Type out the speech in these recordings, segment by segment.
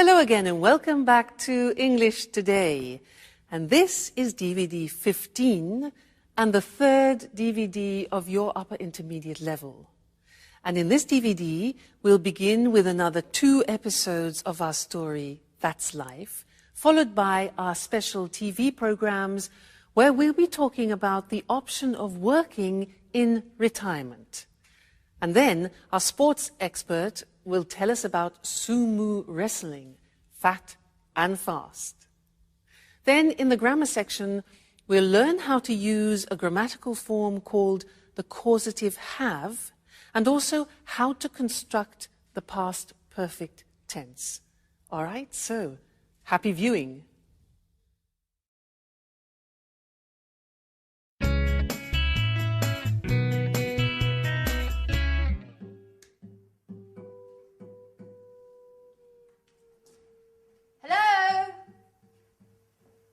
Hello again and welcome back to English Today. And this is DVD 15 and the third DVD of your upper intermediate level. And in this DVD, we'll begin with another 2 episodes of our story, That's Life, followed by our special TV programs where we'll be talking about the option of working in retirement. And then our sports expert will tell us about sumo wrestling, fat and fast. Then in the grammar section, we'll learn how to use a grammatical form called the causative have, and also how to construct the past perfect tense. All right, so happy viewing.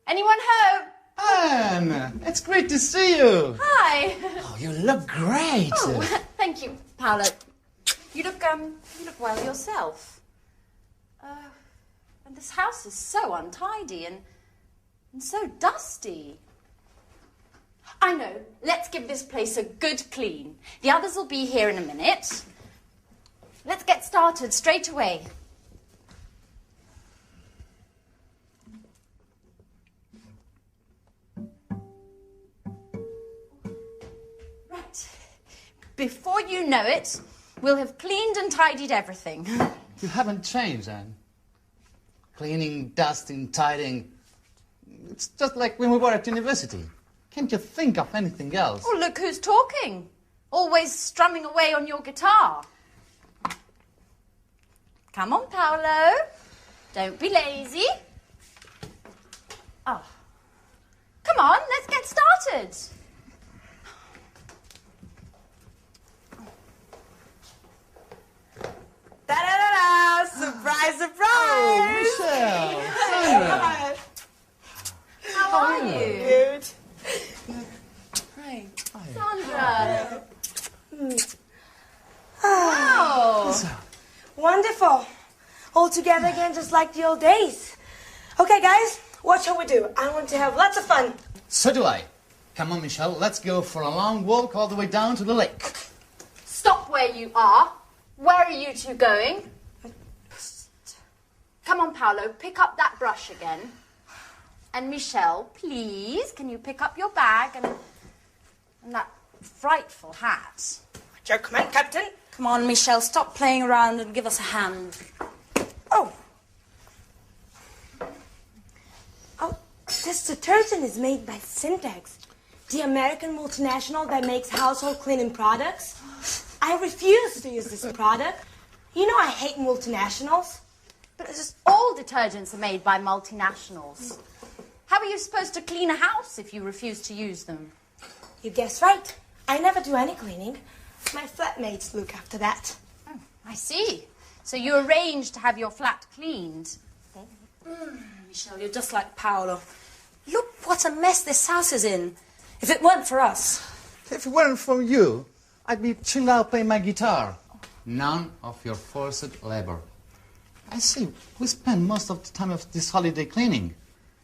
Anyone home? Anne, it's great to see you. Hi. Oh, you look great. Oh, thank you, Paolo. You look well yourself. And this house is so untidy and so dusty. I know. Let's give this place a good clean. The others will be here in a minute. Let's get started straight away. Before you know it, we'll have cleaned and tidied everything. You haven't changed, Anne. Cleaning, dusting, tidying. It's just like when we were at university. Can't you think of anything else? Oh, look who's talking. Always strumming away on your guitar. Come on, Paolo. Don't be lazy. Oh. Come on, let's get started. Da-da-da-da! Surprise, surprise! Oh, Michelle! Sandra! How are you? Good. Hi. Sandra. Wow. Wonderful. All together again just like the old days. Okay, guys, what shall we do? I want to have lots of fun. So do I. Come on, Michelle, let's go for a long walk all the way down to the lake. Stop where you are. Where are you two going? Come on, Paolo, pick up that brush again. And Michelle, please, can you pick up your bag and that frightful hat? Your command, Captain. Come on, Michelle, stop playing around and give us a hand. Oh. Oh, this detergent is made by Syntax, the American multinational that makes household cleaning products. I refuse to use this product. You know I hate multinationals. But it's just all detergents are made by multinationals. How are you supposed to clean a house if you refuse to use them? You guessed right. I never do any cleaning. My flatmates look after that. Oh, I see. So you arranged to have your flat cleaned. Michelle, you're just like Paolo. Look what a mess this house is in. If it weren't for us. If it weren't for you, I'd be chilled out playing my guitar. None of your forced labor. I see, we spend most of the time of this holiday cleaning.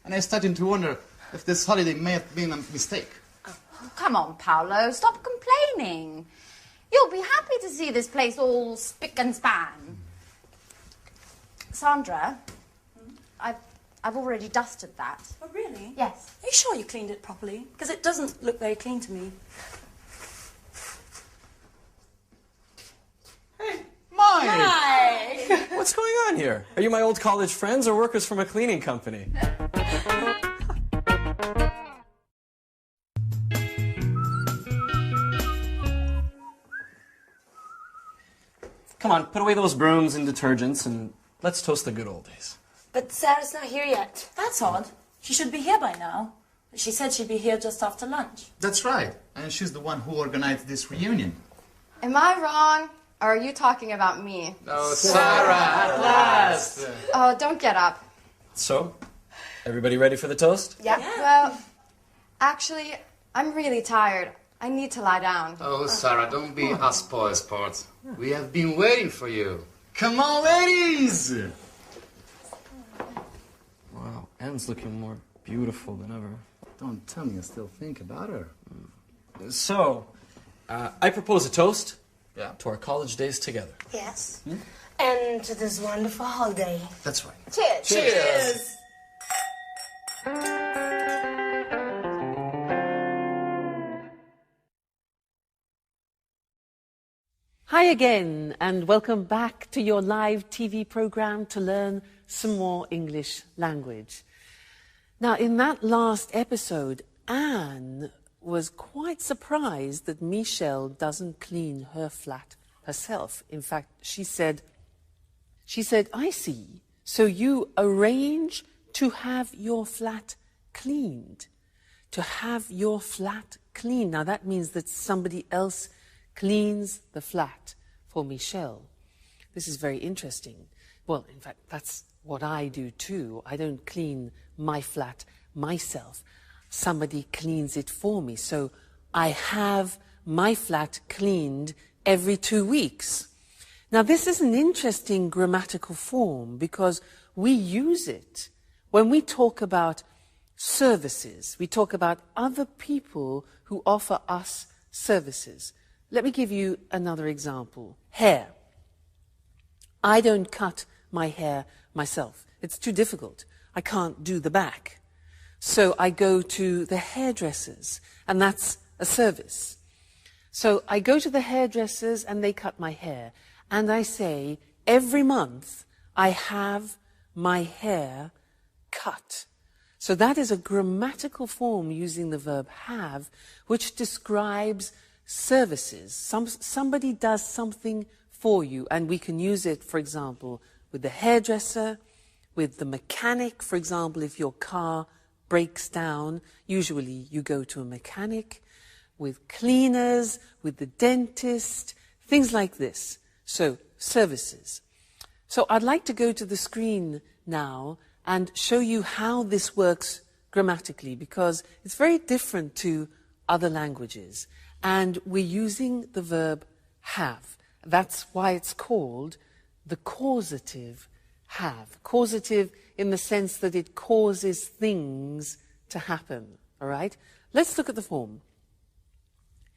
And I'm starting to wonder if this holiday may have been a mistake. Oh, come on, Paolo, stop complaining. You'll be happy to see this place all spick and span. Sandra, I've already dusted that. Oh, really? Yes. Are you sure you cleaned it properly? Because it doesn't look very clean to me. Mike! Hi! What's going on here? Are you my old college friends or workers from a cleaning company? Come on, put away those brooms and detergents and let's toast the good old days. But Sarah's not here yet. That's odd. She should be here by now. She said she'd be here just after lunch. That's right. And she's the one who organized this reunion. Am I wrong? Or are you talking about me? Oh, Sarah, at last! Oh, don't get up. So, everybody ready for the toast? Yeah. Well, actually, I'm really tired. I need to lie down. Oh, Sarah, don't be a spoil sport. We have been waiting for you. Come on, ladies! Anne's looking more beautiful than ever. Don't tell me you still think about her. So, I propose a toast Yeah. to our college days together. Yes. And to this wonderful holiday. That's right. Cheers. Cheers. Hi again, and welcome back to your live TV program to learn some more English language. Now, in that last episode, Anne was quite surprised that Michelle doesn't clean her flat herself. In fact, she said, I see, so you arrange to have your flat cleaned. To have your flat cleaned. Now, that means that somebody else cleans the flat for Michelle. This is very interesting. Well, in fact, that's what I do too. I don't clean my flat myself. Somebody cleans it for me. So I have my flat cleaned every 2 weeks. Now, this is an interesting grammatical form because we use it when we talk about services. We talk about other people who offer us services. Let me give you another example. Hair. I don't cut my hair myself. It's too difficult. I can't do the back. So I go to the hairdressers, and that's a service. So I go to the hairdressers and they cut my hair. And I say, every month I have my hair cut. So that is a grammatical form using the verb have, which describes services. Somebody does something for you, and we can use it, for example, with the hairdresser, with the mechanic. For example, if your car breaks down, usually you go to a mechanic, with cleaners, with the dentist, things like this. So, services. So I'd like to go to the screen now and show you how this works grammatically, because it's very different to other languages. And we're using the verb have. That's why it's called the causative have. Causative in the sense that it causes things to happen. All right? Let's look at the form.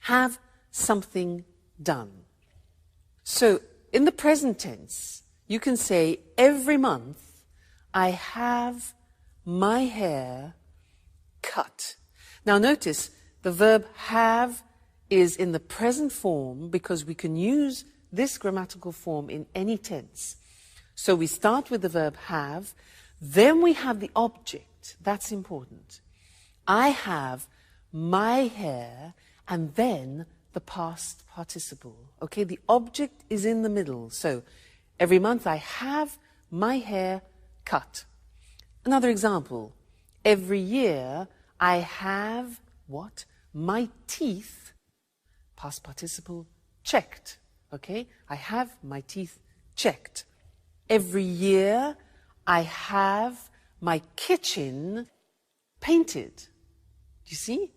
Have something done. So, in the present tense, you can say, every month I have my hair cut. Now notice, the verb have is in the present form because we can use this grammatical form in any tense. So we start with the verb have, then we have the object. That's important. I have my hair, and then the past participle. Okay, the object is in the middle. So every month I have my hair cut. Another example. Every year I have what? My teeth, past participle, checked. Okay, I have my teeth checked. Every year I have my kitchen painted. Do you see?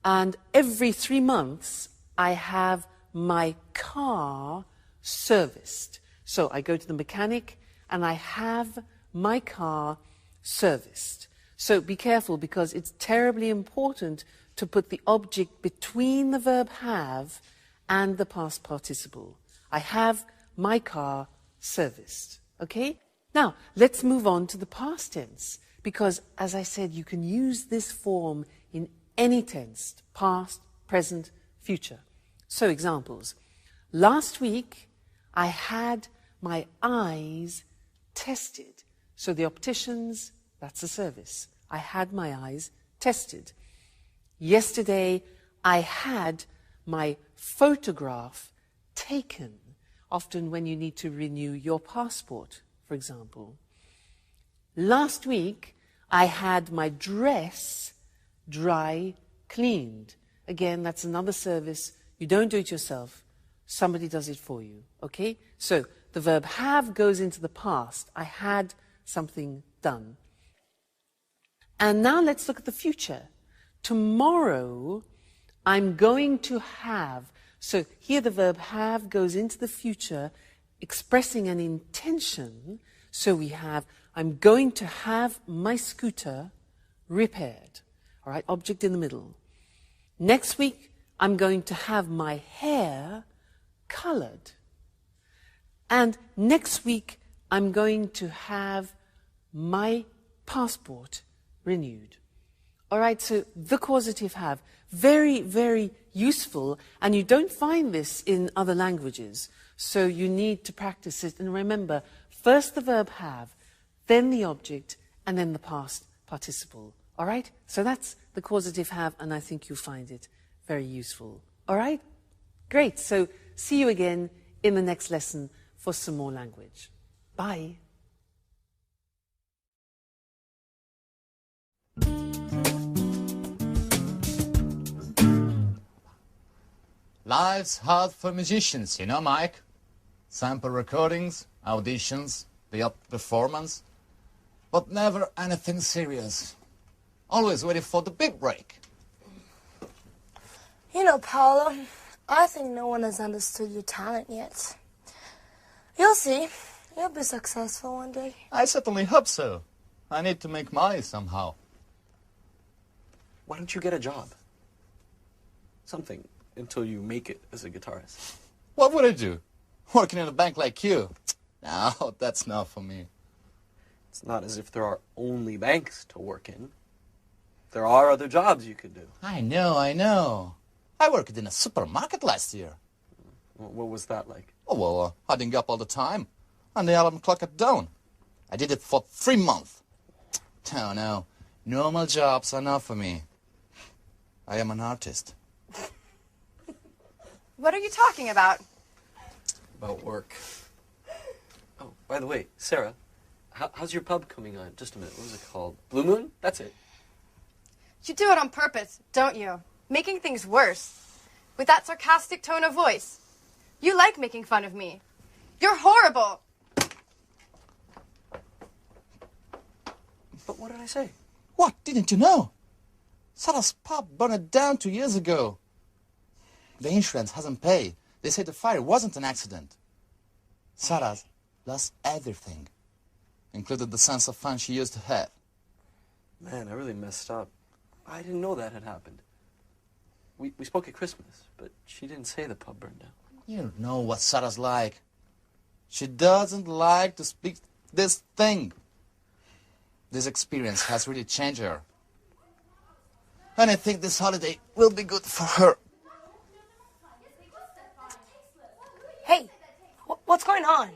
And every 3 months I have my car serviced. So I go to the mechanic and I have my car serviced. So be careful, because it's terribly important to put the object between the verb have and the past participle. I have my car serviced. Okay? Now, let's move on to the past tense, because, as I said, you can use this form in any tense, past, present, future. So, examples. Last week, I had my eyes tested. So the opticians, that's a service. I had my eyes tested. Yesterday, I had my photograph taken. Often when you need to renew your passport, for example. Last week, I had my dress dry cleaned. Again, that's another service. You don't do it yourself. Somebody does it for you. Okay? So the verb have goes into the past. I had something done. And now let's look at the future. Tomorrow, I'm going to have. So here the verb have goes into the future, expressing an intention. So we have, I'm going to have my scooter repaired. All right, object in the middle. Next week, I'm going to have my hair colored. And next week, I'm going to have my passport renewed. All right, so the causative have. Very, very useful, and you don't find this in other languages, so you need to practice it. And remember, first the verb have, then the object, and then the past participle. All right? So that's the causative have, and I think you'll find it very useful. All right? Great. So see you again in the next lesson for some more language. Bye. Life's hard for musicians, you know, Mike. Sample recordings, auditions, the odd performance, but never anything serious. Always waiting for the big break. You know, Paolo, I think no one has understood your talent yet. You'll see. You'll be successful one day. I certainly hope so. I need to make money somehow. Why don't you get a job? Something, until you make it as a guitarist. What would I do? Working in a bank like you? No, that's not for me. It's not as if there are only banks to work in. There are other jobs you could do. I know. I worked in a supermarket last year. What was that like? Oh, well, hiding up all the time. And the alarm clock at dawn. I did it for 3 months. Oh, no. Normal jobs are not for me. I am an artist. What are you talking about? About work. Oh, by the way, Sarah, how's your pub coming on? Just a minute. What was it called? Blue Moon? That's it. You do it on purpose, don't you? Making things worse. With that sarcastic tone of voice. You like making fun of me. You're horrible. But what did I say? What? Didn't you know? Sarah's pub burned down 2 years ago. The insurance hasn't paid. They say the fire wasn't an accident. Sarah's lost everything, including the sense of fun she used to have. Man, I really messed up. I didn't know that had happened. We spoke at Christmas, but she didn't say the pub burned down. You don't know what Sarah's like. She doesn't like to speak this thing. This experience has really changed her. And I think this holiday will be good for her. Hey, what's going on?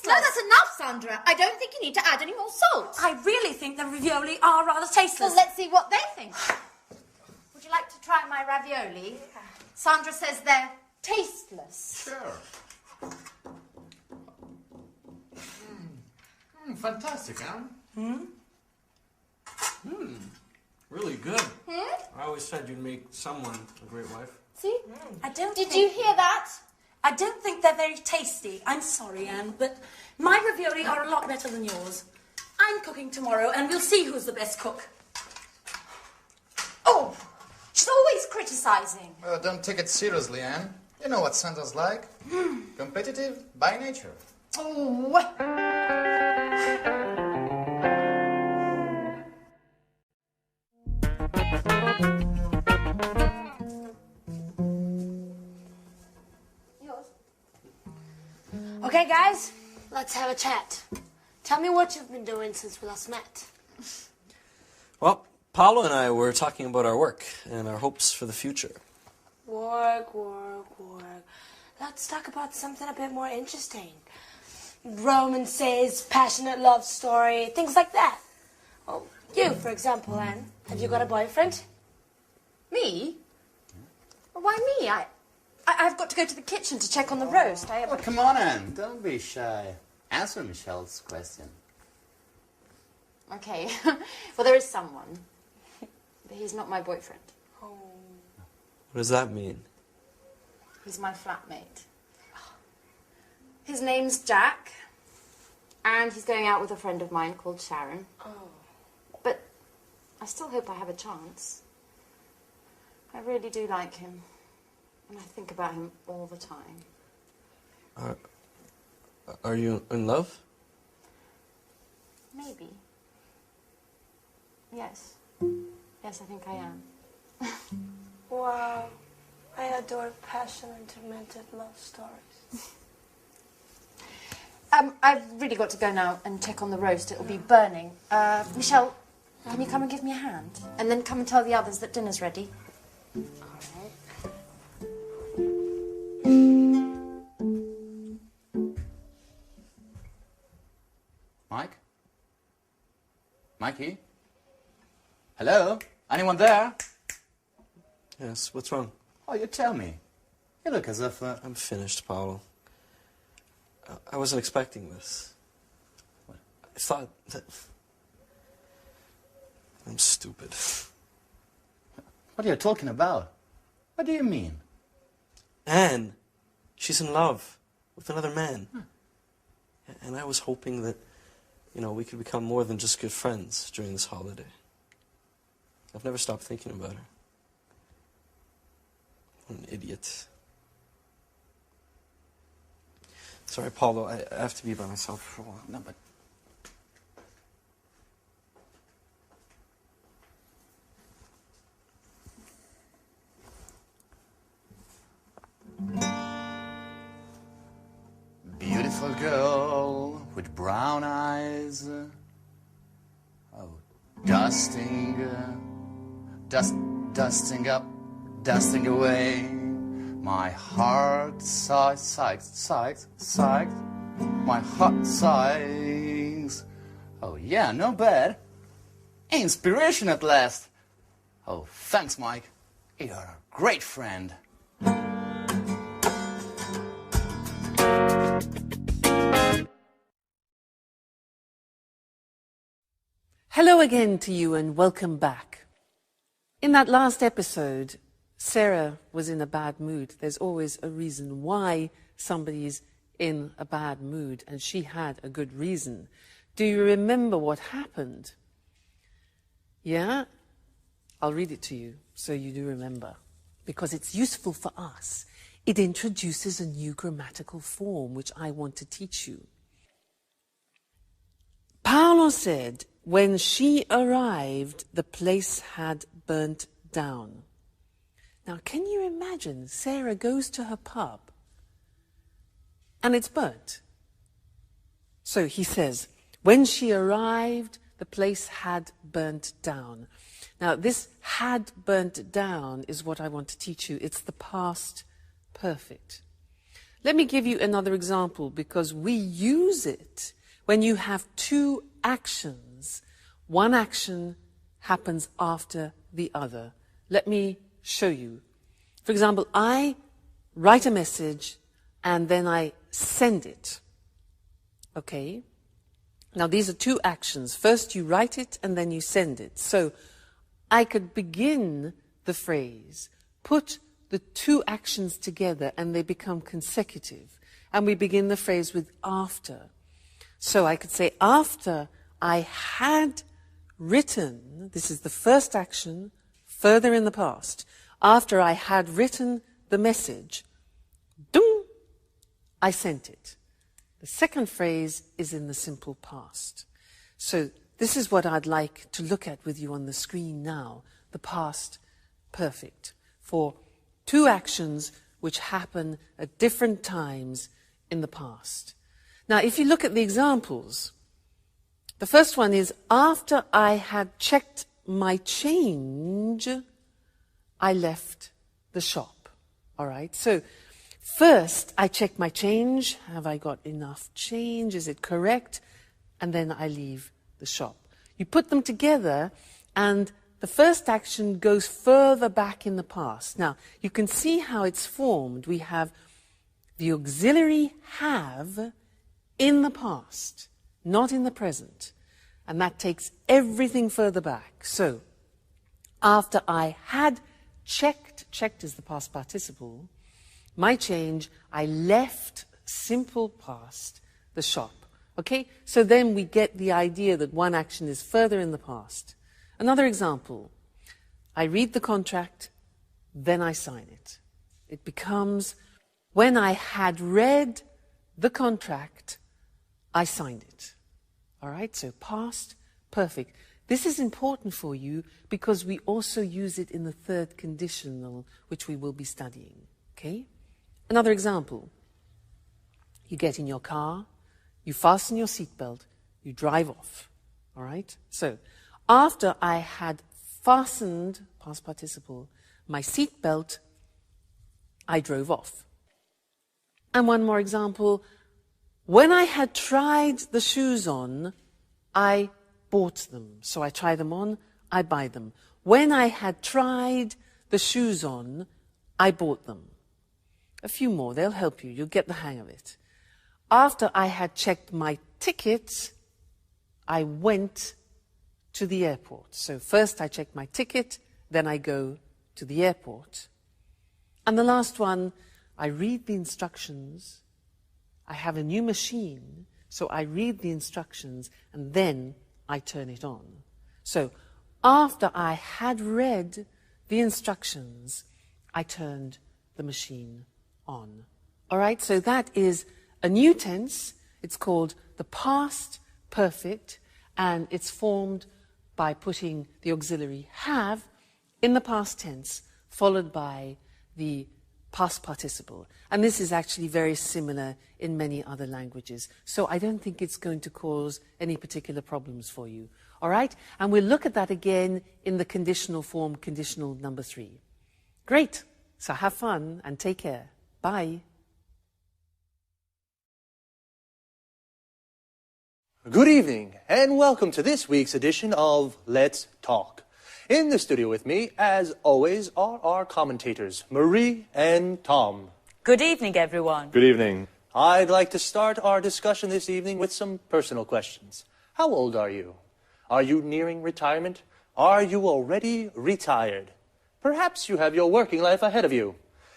No, that's enough, Sandra. I don't think you need to add any more salt. I really think the ravioli are rather tasteless. Well, let's see what they think. Would you like to try my ravioli? Sandra says they're tasteless. Sure. Fantastic, huh? Really good. I always said you'd make someone a great wife. See? Did you hear that? I don't think they're very tasty. I'm sorry, Anne, but my ravioli are a lot better than yours. I'm cooking tomorrow, and we'll see who's the best cook. Oh, she's always criticising. Well, don't take it seriously, Anne. You know what Santa's like. Competitive by nature. Oh. Okay, guys, let's have a chat. Tell me what you've been doing since we last met. Well, Paolo and I were talking about our work and our hopes for the future. Work. Let's talk about something a bit more interesting. Romances, passionate love story, things like that. Oh, you, for example, Anne. Have you got a boyfriend? Me? Why me? I've got to go to the kitchen to check on the roast. Oh, come on, Anne. Don't be shy. Answer Michelle's question. Okay. Well, there is someone. But he's not my boyfriend. What does that mean? He's my flatmate. His name's Jack. And he's going out with a friend of mine called Sharon. But I still hope I have a chance. I really do like him. And I think about him all the time. Are you in love? Maybe. Yes. Yes, I think I am. Wow. I adore passion and tormented love stories. I've really got to go now and check on the roast. It'll be burning. Michelle, can you come and give me a hand? And then come and tell the others that dinner's ready. Mike? Mikey? Hello? Anyone there? Yes, what's wrong? Oh, you tell me. You look as if... I'm finished, Paolo. I wasn't expecting this. What? I thought that... I'm stupid. What are you talking about? What do you mean? Anne, she's in love with another man. And I was hoping that, we could become more than just good friends during this holiday. I've never stopped thinking about her. What an idiot. Sorry, Paulo, I have to be by myself for a while. No, but... Beautiful girl with brown eyes. Oh, dusting up, dusting away. My heart sighs. My heart sighs. Oh yeah, no bad. Inspiration at last. Oh, thanks, Mike. You're a great friend. Hello again to you and welcome back. In that last episode, Sarah was in a bad mood. There's always a reason why somebody's in a bad mood, and she had a good reason. Do you remember what happened? Yeah? I'll read it to you so you do remember, because it's useful for us. It introduces a new grammatical form which I want to teach you. Paolo said, when she arrived, the place had burnt down. Now, can you imagine Sarah goes to her pub and it's burnt? So he says, when she arrived, the place had burnt down. Now, this had burnt down is what I want to teach you. It's the past perfect. Let me give you another example, because we use it when you have two actions. One action happens after the other. Let me show you. For example, I write a message and then I send it. Okay? Now, these are two actions. First, you write it and then you send it. So I could begin the phrase, put the two actions together and they become consecutive. And we begin the phrase with after. So I could say, after I had written, this is the first action, further in the past. After I had written the message, ding, I sent it. The second phrase is in the simple past. So this is what I'd like to look at with you on the screen now, the past perfect, for two actions which happen at different times in the past. Now, if you look at the examples, the first one is, after I had checked my change, I left the shop. All right? So first, I check my change. Have I got enough change? Is it correct? And then I leave the shop. You put them together, and the first action goes further back in the past. Now, you can see how it's formed. We have the auxiliary have in the past, not in the present. And that takes everything further back. So, after I had checked is the past participle, my change, I left, simple past, the shop. Okay? So then we get the idea that one action is further in the past. Another example. I read the contract, then I sign it. It becomes, when I had read the contract, I signed it. All right, so past perfect. This is important for you because we also use it in the third conditional, which we will be studying. Okay? Another example. You get in your car, you fasten your seatbelt, you drive off. All right? So, after I had fastened, past participle, my seatbelt, I drove off. And one more example. When I had tried the shoes on, I bought them. So I try them on, I buy them. When I had tried the shoes on, I bought them. A few more, they'll help you. You'll get the hang of it. After I had checked my ticket, I went to the airport. So first I check my ticket, then I go to the airport. And the last one, I read the instructions. I have a new machine, so I read the instructions and then I turn it on. So after I had read the instructions, I turned the machine on. All right, so that is a new tense. It's called the past perfect, and it's formed by putting the auxiliary have in the past tense, followed by the past participle. And this is actually very similar in many other languages. So I don't think it's going to cause any particular problems for you. All right? And we'll look at that again in the conditional form, conditional number 3. Great. So have fun and take care. Bye. Good evening, and welcome to this week's edition of Let's Talk. In the studio with me, as always, are our commentators, Marie and Tom. Good evening, everyone. Good evening. I'd like to start our discussion this evening with some personal questions. How old are you? Are you nearing retirement? Are you already retired? Perhaps you have your working life ahead of you.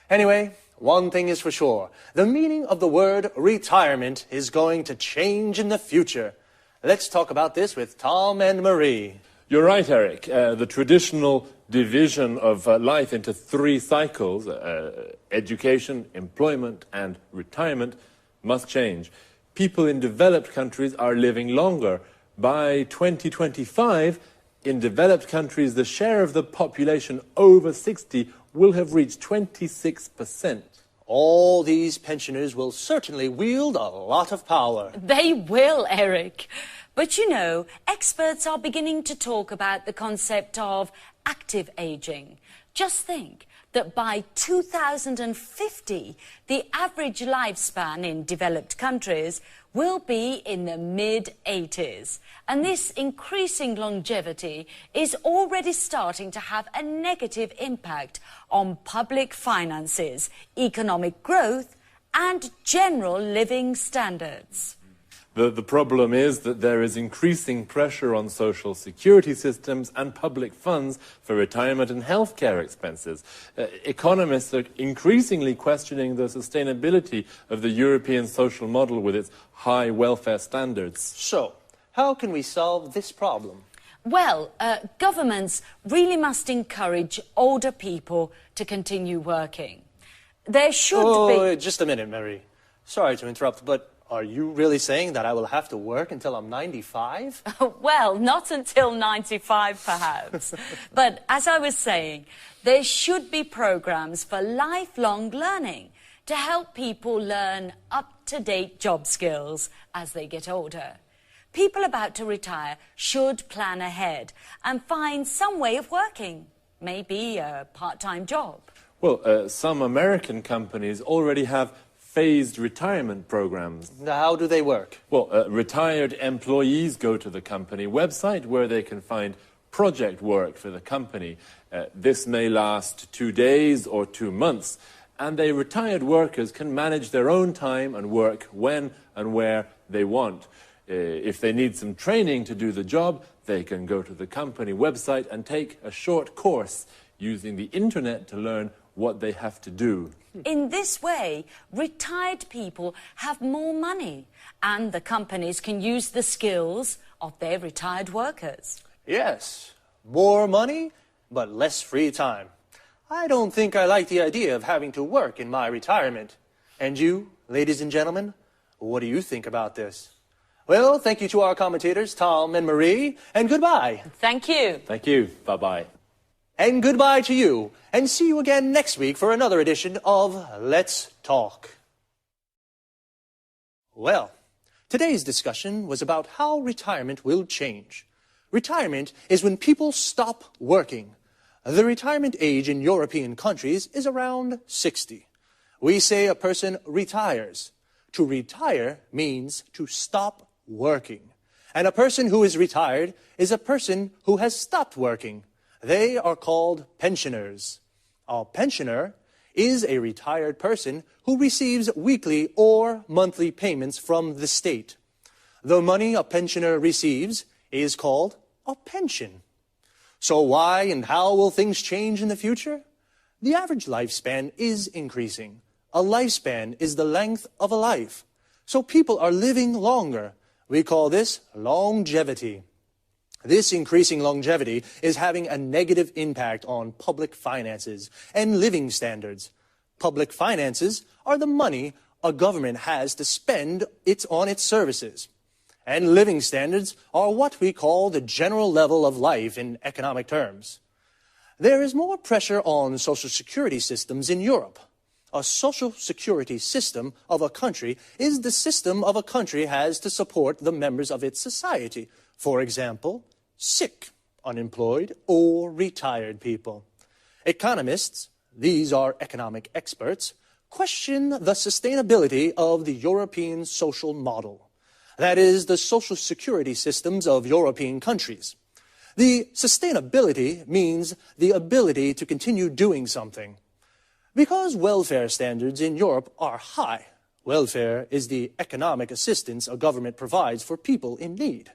Anyway, one thing is for sure. The meaning of the word retirement is going to change in the future. Let's talk about this with Tom and Marie. You're right, Eric. The traditional division of life into 3 cycles, education, employment, and retirement, must change. People in developed countries are living longer. By 2025, in developed countries, the share of the population over 60 will have reached 26%. All these pensioners will certainly wield a lot of power. They will, Eric. But you know, experts are beginning to talk about the concept of active aging. Just think that by 2050, the average lifespan in developed countries will be in the mid-80s. And this increasing longevity is already starting to have a negative impact on public finances, economic growth, and general living standards. The problem is that there is increasing pressure on social security systems and public funds for retirement and healthcare expenses. Economists are increasingly questioning the sustainability of the European social model with its high welfare standards. So, how can we solve this problem? Well, governments really must encourage older people to continue working. There should be... Just a minute, Mary. Sorry to interrupt, but are you really saying that I will have to work until I'm 95? Well, not until 95, perhaps. But as I was saying, there should be programs for lifelong learning to help people learn up-to-date job skills as they get older. People about to retire should plan ahead and find some way of working, maybe a part-time job. Well, some American companies already have phased retirement programs. How do they work? Well, retired employees go to the company website where they can find project work for the company. This may last 2 days or 2 months, and the retired workers can manage their own time and work when and where they want. If they need some training to do the job, they can go to the company website and take a short course using the internet to learn what they have to do. In this way, retired people have more money, and the companies can use the skills of their retired workers. Yes, more money, but less free time. I don't think I like the idea of having to work in my retirement. And you, ladies and gentlemen, what do you think about this? Well, thank you to our commentators, Tom and Marie, and goodbye. Thank you. Thank you. Bye-bye. And goodbye to you, and see you again next week for another edition of Let's Talk. Well, today's discussion was about how retirement will change. Retirement is when people stop working. The retirement age in European countries is around 60. We say a person retires. To retire means to stop working. And a person who is retired is a person who has stopped working. They are called pensioners. A pensioner is a retired person who receives weekly or monthly payments from the state. The money a pensioner receives is called a pension. So why and how will things change in the future? The average lifespan is increasing. A lifespan is the length of a life. So people are living longer. We call this longevity. This increasing longevity is having a negative impact on public finances and living standards. Public finances are the money a government has to spend on its services. And living standards are what we call the general level of life in economic terms. There is more pressure on social security systems in Europe. A social security system of a country is the system of a country has to support the members of its society. For example, sick, unemployed, or retired people. Economists, these are economic experts, question the sustainability of the European social model. That is, the social security systems of European countries. The sustainability means the ability to continue doing something. Because welfare standards in Europe are high, welfare is the economic assistance a government provides for people in need.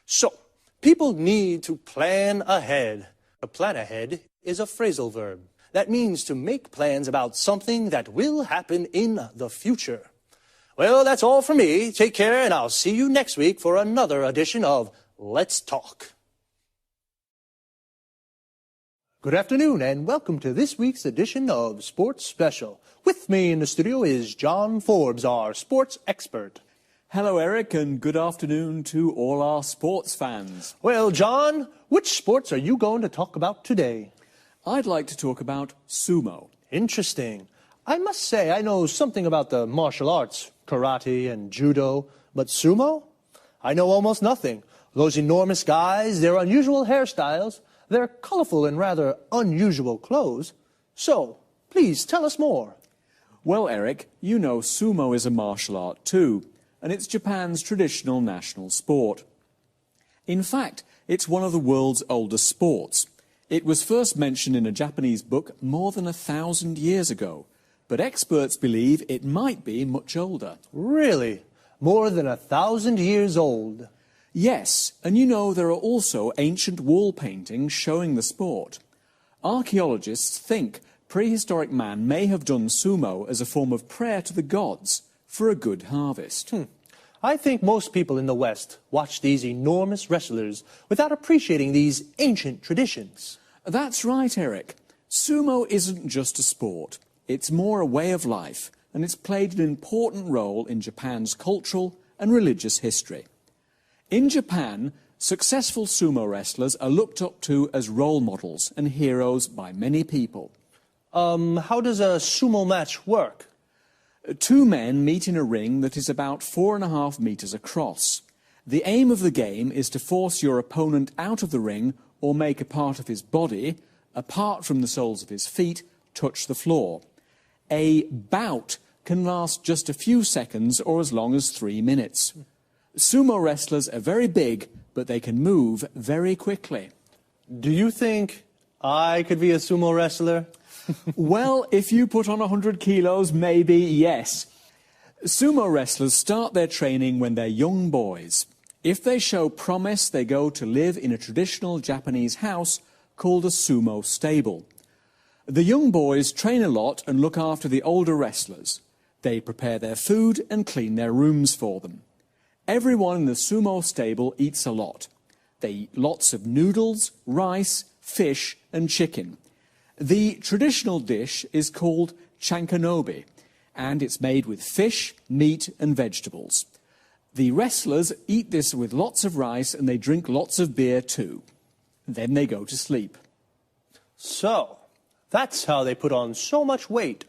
So, people need to plan ahead. To plan ahead is a phrasal verb. That means to make plans about something that will happen in the future. Well, that's all from me. Take care, and I'll see you next week for another edition of Let's Talk. Good afternoon, and welcome to this week's edition of Sports Special. With me in the studio is John Forbes, our sports expert. Hello, Eric, and good afternoon to all our sports fans. Well, John, which sports are you going to talk about today? I'd like to talk about sumo. Interesting. I must say I know something about the martial arts, karate and judo, but sumo? I know almost nothing. Those enormous guys, their unusual hairstyles, their colorful and rather unusual clothes. So, please tell us more. Well, Eric, you know sumo is a martial art too, and it's Japan's traditional national sport. In fact, it's one of the world's oldest sports. It was first mentioned in a Japanese book more than 1,000 years ago, but experts believe it might be much older. Really? More than 1,000 years old? Yes, and you know there are also ancient wall paintings showing the sport. Archaeologists think prehistoric man may have done sumo as a form of prayer to the gods for a good harvest. I think most people in the West watch these enormous wrestlers without appreciating these ancient traditions. That's right, Eric. Sumo isn't just a sport. It's more a way of life, and it's played an important role in Japan's cultural and religious history. In Japan, successful sumo wrestlers are looked up to as role models and heroes by many people. How does a sumo match work? Two men meet in a ring that is about 4.5 meters across. The aim of the game is to force your opponent out of the ring or make a part of his body, apart from the soles of his feet, touch the floor. A bout can last just a few seconds or as long as 3 minutes. Sumo wrestlers are very big, but they can move very quickly. Do you think I could be a sumo wrestler? Well, if you put on 100 kilos, maybe yes. Sumo wrestlers start their training when they're young boys. If they show promise, they go to live in a traditional Japanese house called a sumo stable. The young boys train a lot and look after the older wrestlers. They prepare their food and clean their rooms for them. Everyone in the sumo stable eats a lot. They eat lots of noodles, rice, fish and chicken. The traditional dish is called chankanobi, and it's made with fish, meat and vegetables. The wrestlers eat this with lots of rice and they drink lots of beer too. Then they go to sleep. So, that's how they put on so much weight.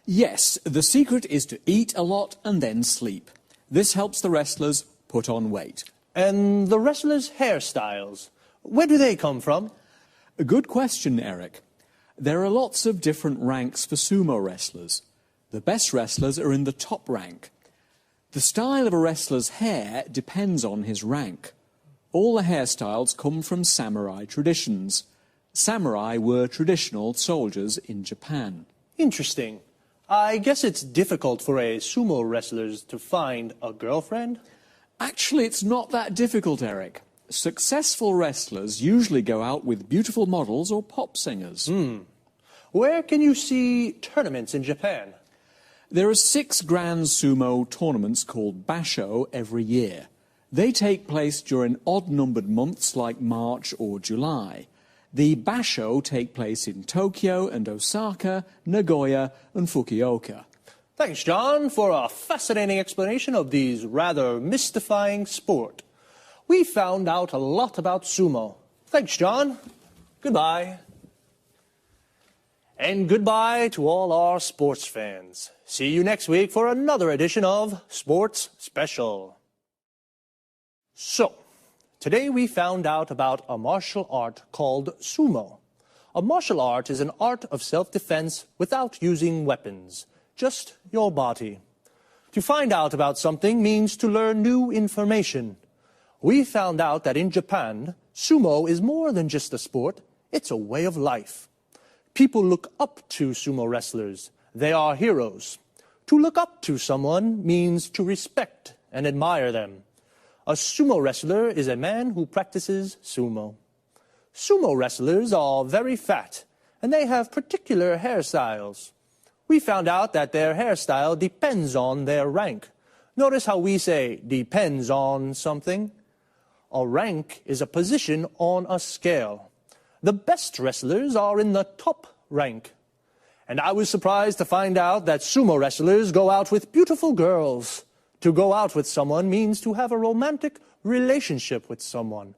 Yes, the secret is to eat a lot and then sleep. This helps the wrestlers put on weight. And the wrestlers' hairstyles, where do they come from? A good question, Eric. There are lots of different ranks for sumo wrestlers. The best wrestlers are in the top rank. The style of a wrestler's hair depends on his rank. All the hairstyles come from samurai traditions. Samurai were traditional soldiers in Japan. Interesting. I guess it's difficult for a sumo wrestler to find a girlfriend? Actually, it's not that difficult, Eric. Successful wrestlers usually go out with beautiful models or pop singers. Where can you see tournaments in Japan? There are 6 grand sumo tournaments called basho every year. They take place during odd-numbered months like March or July. The basho take place in Tokyo and Osaka, Nagoya and Fukuoka. Thanks, John, for a fascinating explanation of these rather mystifying sport. We found out a lot about sumo. Thanks, John. Goodbye. And goodbye to all our sports fans. See you next week for another edition of Sports Special. So, today we found out about a martial art called sumo. A martial art is an art of self-defense without using weapons, just your body. To find out about something means to learn new information. We found out that in Japan, sumo is more than just a sport, it's a way of life. People look up to sumo wrestlers. They are heroes. To look up to someone means to respect and admire them. A sumo wrestler is a man who practices sumo. Sumo wrestlers are very fat, and they have particular hairstyles. We found out that their hairstyle depends on their rank. Notice how we say depends on something. A rank is a position on a scale. The best wrestlers are in the top rank. And I was surprised to find out that sumo wrestlers go out with beautiful girls. To go out with someone means to have a romantic relationship with someone.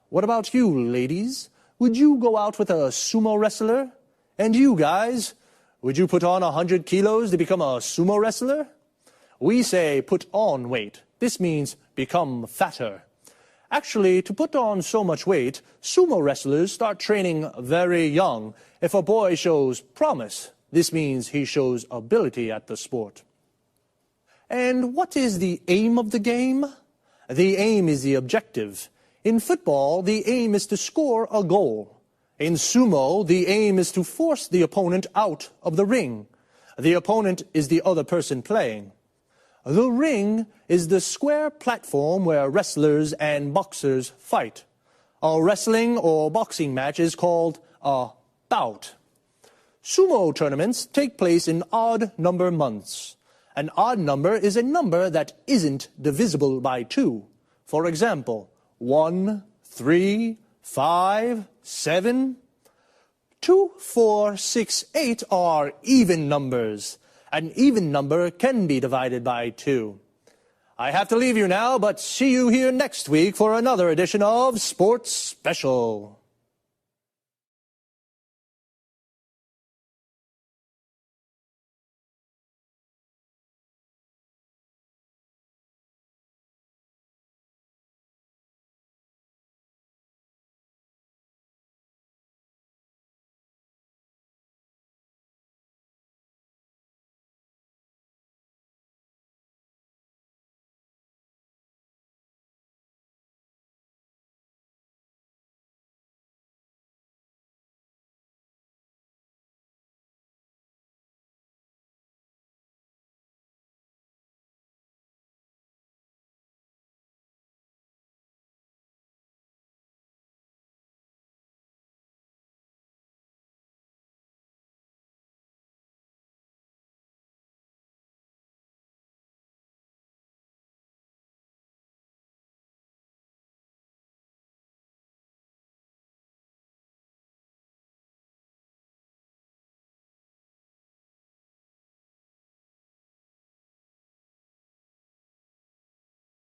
What about you, ladies? Would you go out with a sumo wrestler? And you guys, would you put on 100 kilos to become a sumo wrestler? We say put on weight. This means become fatter. Actually, to put on so much weight, sumo wrestlers start training very young. If a boy shows promise, this means he shows ability at the sport. And what is the aim of the game? The aim is the objective. In football, the aim is to score a goal. In sumo, the aim is to force the opponent out of the ring. The opponent is the other person playing. The ring is the square platform where wrestlers and boxers fight. A wrestling or boxing match is called a bout. Sumo tournaments take place in odd number months. An odd number is a number that isn't divisible by 2. For example, 1, 3, 5, 7. 2, 4, 6, 8 are even numbers. An even number can be divided by 2. I have to leave you now, but see you here next week for another edition of Sports Special.